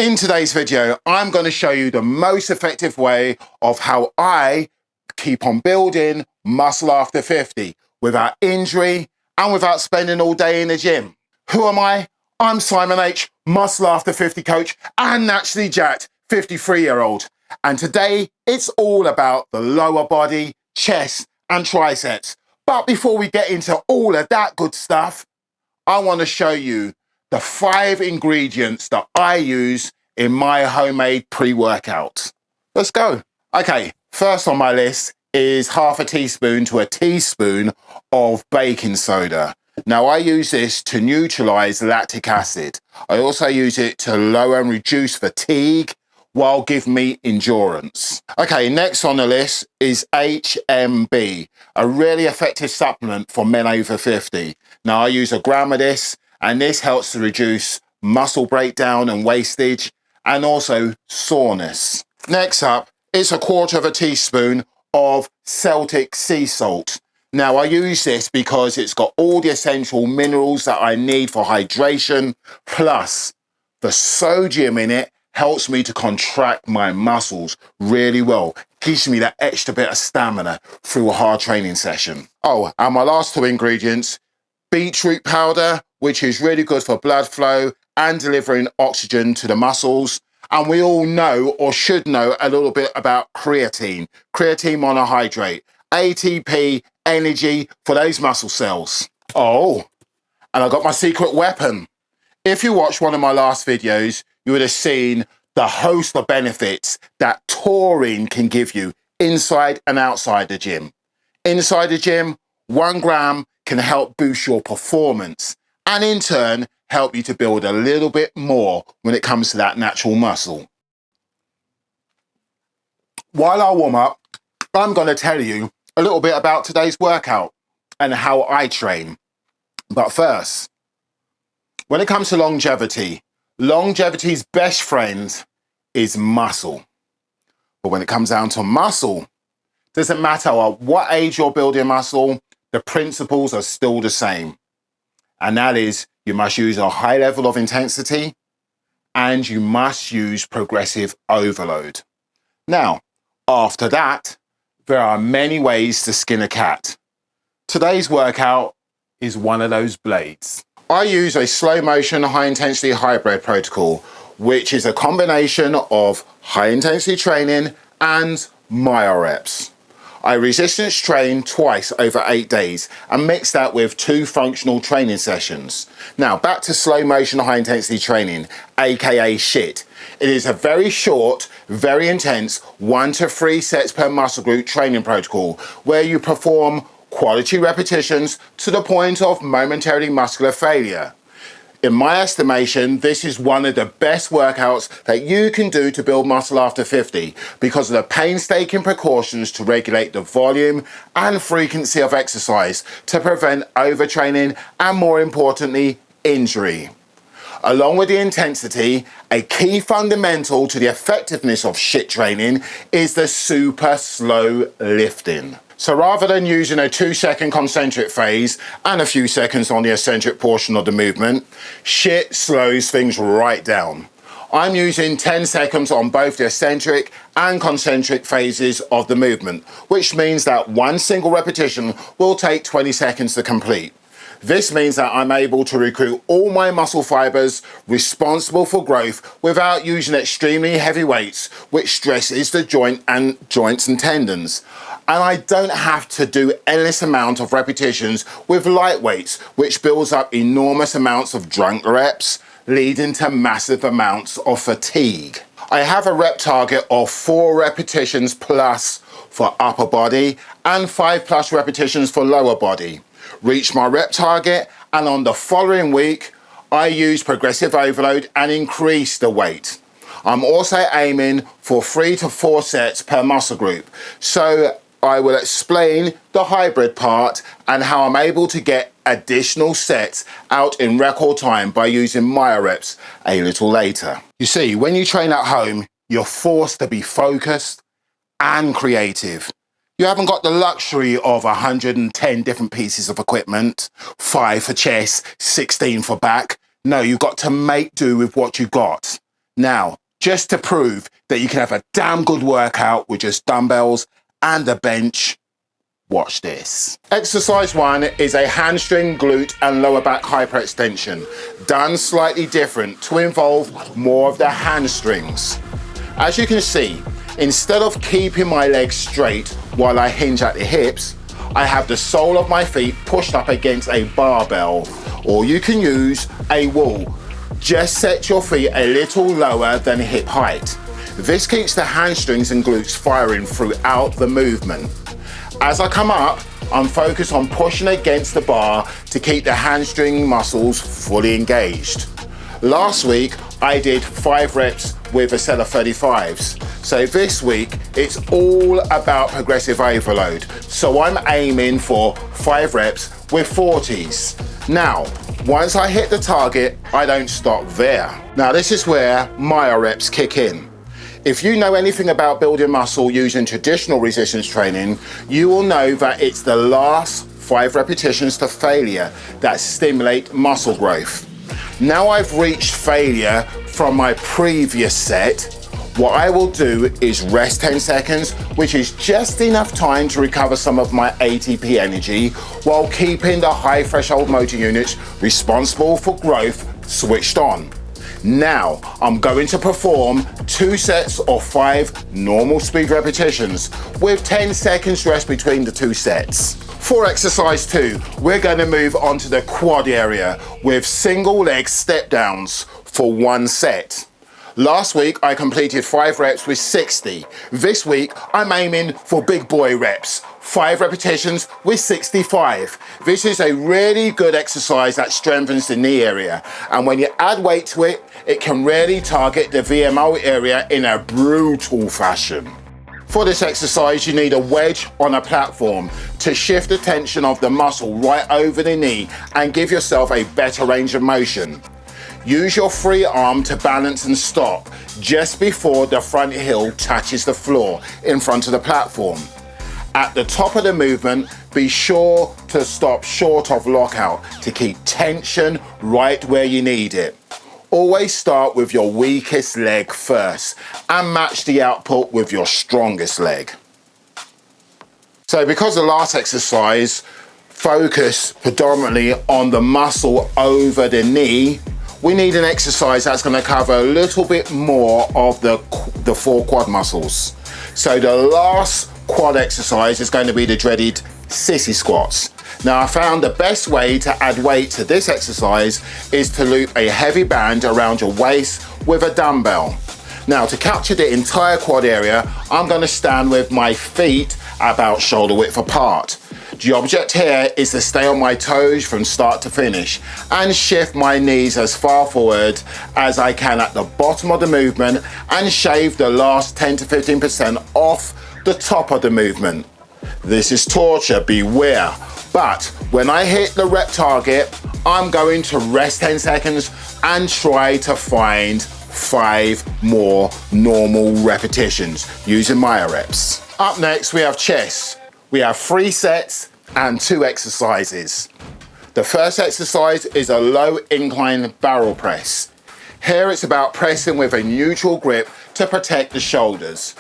In today's video, I'm going to show you the most effective way of how I keep on building muscle after 50 without injury and without spending all day in the gym. Who am I? I'm Psymon H, muscle after 50 coach and naturally jacked 53-year-old. And today it's all about the lower body, chest and triceps. But before we get into all of that good stuff, I want to show you the 5 ingredients that I use in my homemade pre-workout. Let's go. Okay, first on my list is half a teaspoon to a teaspoon of baking soda. Now I use this to neutralize lactic acid. I also use it to lower and reduce fatigue while giving me endurance. Okay, next on the list is HMB, a really effective supplement for men over 50. Now I use a gram of this, and this helps to reduce muscle breakdown and wastage, and also soreness. Next up, it's a quarter of a teaspoon of Celtic sea salt. Now I use this because it's got all the essential minerals that I need for hydration, plus the sodium in it helps me to contract my muscles really well. Gives me that extra bit of stamina through a hard training session. Oh, and my last 2 ingredients, beetroot powder, which is really good for blood flow and delivering oxygen to the muscles. And we all know, or should know, a little bit about creatine. Creatine monohydrate, ATP, energy for those muscle cells. Oh, and I got my secret weapon. If you watched one of my last videos, you would have seen the host of benefits that taurine can give you inside and outside the gym. Inside the gym, 1 gram can help boost your performance and in turn help you to build a little bit more when it comes to that natural muscle. While I warm up, I'm going to tell you a little bit about today's workout and how I train. But first, when it comes to longevity, longevity's best friend is muscle. But when it comes down to muscle, doesn't matter at what age you're building muscle, the principles are still the same. And that is, you must use a high level of intensity and you must use progressive overload. Now, after that, there are many ways to skin a cat. Today's workout is one of those blades. I use a slow motion, high intensity hybrid protocol, which is a combination of high intensity training and myo reps. I resistance train twice over 8 days and mix that with 2 functional training sessions. Now back to slow motion high intensity training, aka SHIT. It is a very short, very intense 1 to 3 sets per muscle group training protocol where you perform quality repetitions to the point of momentarily muscular failure. In my estimation, this is one of the best workouts that you can do to build muscle after 50 because of the painstaking precautions to regulate the volume and frequency of exercise to prevent overtraining and, more importantly, injury. Along with the intensity, a key fundamental to the effectiveness of SHIT training is the super slow lifting. So rather than using a 2-second concentric phase and a few seconds on the eccentric portion of the movement, SHIT slows things right down. I'm using 10 seconds on both the eccentric and concentric phases of the movement, which means that 1 single repetition will take 20 seconds to complete. This means that I'm able to recruit all my muscle fibers responsible for growth without using extremely heavy weights, which stresses the joints and tendons. And I don't have to do endless amount of repetitions with light weights, which builds up enormous amounts of drunk reps, leading to massive amounts of fatigue. I have a rep target of 4 repetitions plus for upper body and 5 plus repetitions for lower body. Reach my rep target, and on the following week, I use progressive overload and increase the weight. I'm also aiming for 3 to 4 sets per muscle group. So I will explain the hybrid part and how I'm able to get additional sets out in record time by using myo reps a little later. You see, when you train at home, you're forced to be focused and creative. You haven't got the luxury of 110 different pieces of equipment, 5 for chest, 16 for back. No, you've got to make do with what you got. Now, just to prove that you can have a damn good workout with just dumbbells and a bench, watch this. Exercise 1 is a hamstring, glute and lower back hyperextension, done slightly different to involve more of the hamstrings. As you can see, instead of keeping my legs straight while I hinge at the hips, I have the sole of my feet pushed up against a barbell, or you can use a wall. Just set your feet a little lower than hip height. This keeps the hamstrings and glutes firing throughout the movement. As I come up, I'm focused on pushing against the bar to keep the hamstring muscles fully engaged. Last week, I did 5 reps with a set of 35s. So this week, it's all about progressive overload. So I'm aiming for 5 reps with 40s. Now, once I hit the target, I don't stop there. Now, this is where my reps kick in. If you know anything about building muscle using traditional resistance training, you will know that it's the last 5 repetitions to failure that stimulate muscle growth. Now I've reached failure from my previous set, what I will do is rest 10 seconds, which is just enough time to recover some of my ATP energy while keeping the high threshold motor units responsible for growth switched on. Now, I'm going to perform 2 sets of 5 normal speed repetitions with 10 seconds rest between the 2 sets. For exercise 2, we're going to move on to the quad area with single leg step downs for 1 set. Last week, I completed 5 reps with 60. This week, I'm aiming for big boy reps, 5 repetitions with 65. This is a really good exercise that strengthens the knee area. And when you add weight to it, it can really target the VMO area in a brutal fashion. For this exercise, you need a wedge on a platform to shift the tension of the muscle right over the knee and give yourself a better range of motion. Use your free arm to balance and stop just before the front heel touches the floor in front of the platform. At the top of the movement, be sure to stop short of lockout to keep tension right where you need it. Always start with your weakest leg first and match the output with your strongest leg. So because the last exercise focused predominantly on the muscle over the knee, we need an exercise that's going to cover a little bit more of the 4 quad muscles. So the last quad exercise is going to be the dreaded sissy squats. Now, I found the best way to add weight to this exercise is to loop a heavy band around your waist with a dumbbell. Now, to capture the entire quad area, I'm going to stand with my feet about shoulder width apart. The object here is to stay on my toes from start to finish and shift my knees as far forward as I can at the bottom of the movement and shave the last 10 to 15% off the top of the movement. This is torture, beware. But when I hit the rep target, I'm going to rest 10 seconds and try to find 5 more normal repetitions using my reps. Up next, we have chest. We have 3 sets and 2 exercises. The first exercise is a low incline barrel press. Here it's about pressing with a neutral grip to protect the shoulders.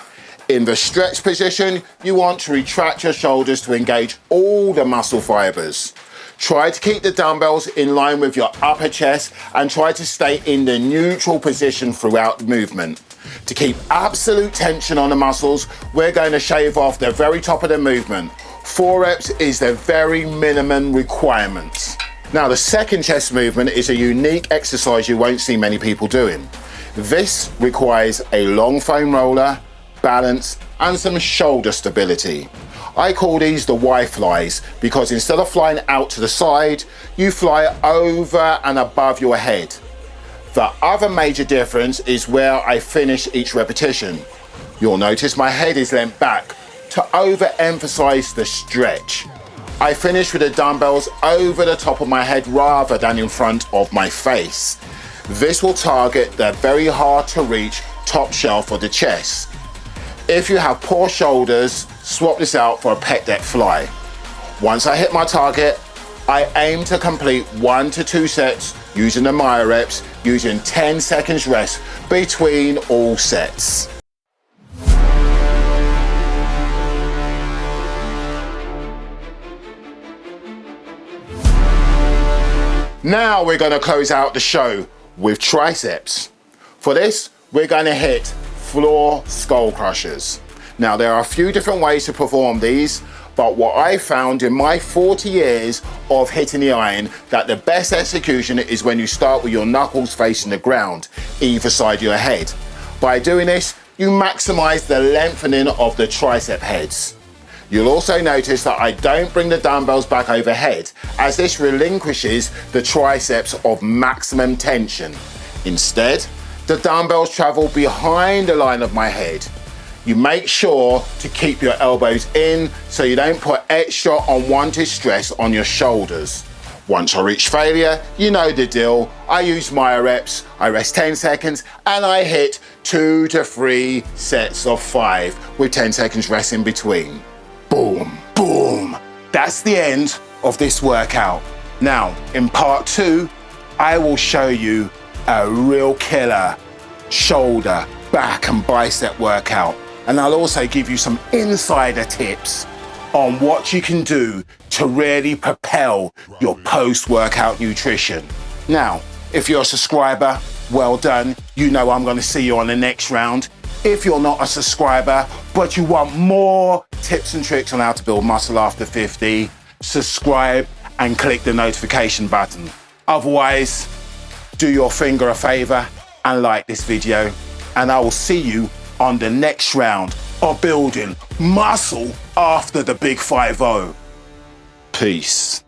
In the stretch position, you want to retract your shoulders to engage all the muscle fibers. Try to keep the dumbbells in line with your upper chest and try to stay in the neutral position throughout the movement. To keep absolute tension on the muscles, we're going to shave off the very top of the movement. 4 reps is the very minimum requirement. Now, the second chest movement is a unique exercise you won't see many people doing. This requires a long foam roller, balance, and some shoulder stability. I call these the Y-flies because instead of flying out to the side, you fly over and above your head. The other major difference is where I finish each repetition. You'll notice my head is leant back to overemphasize the stretch. I finish with the dumbbells over the top of my head rather than in front of my face. This will target the very hard to reach top shelf of the chest. If you have poor shoulders, swap this out for a pec deck fly. Once I hit my target, I aim to complete 1 to 2 sets using the myo reps, using 10 seconds rest between all sets. Now we're going to close out the show with triceps. For this, we're going to hit floor skull crushers. Now there are a few different ways to perform these, but what I found in my 40 years of hitting the iron, that the best execution is when you start with your knuckles facing the ground, either side of your head. By doing this, you maximize the lengthening of the tricep heads. You'll also notice that I don't bring the dumbbells back overhead, as this relinquishes the triceps of maximum tension. Instead, the dumbbells travel behind the line of my head. You make sure to keep your elbows in so you don't put extra unwanted stress on your shoulders. Once I reach failure, you know the deal. I use myo reps, I rest 10 seconds, and I hit 2 to 3 sets of 5 with 10 seconds rest in between. Boom, boom. That's the end of this workout. Now, in part 2, I will show you a real killer shoulder, back and bicep workout. And I'll also give you some insider tips on what you can do to really propel your post-workout nutrition. Now, if you're a subscriber, well done. You know I'm going to see you on the next round. If you're not a subscriber, but you want more tips and tricks on how to build muscle after 50, subscribe and click the notification button. Otherwise, do your finger a favor and like this video, and I will see you on the next round of building muscle after the big 5-0. Peace.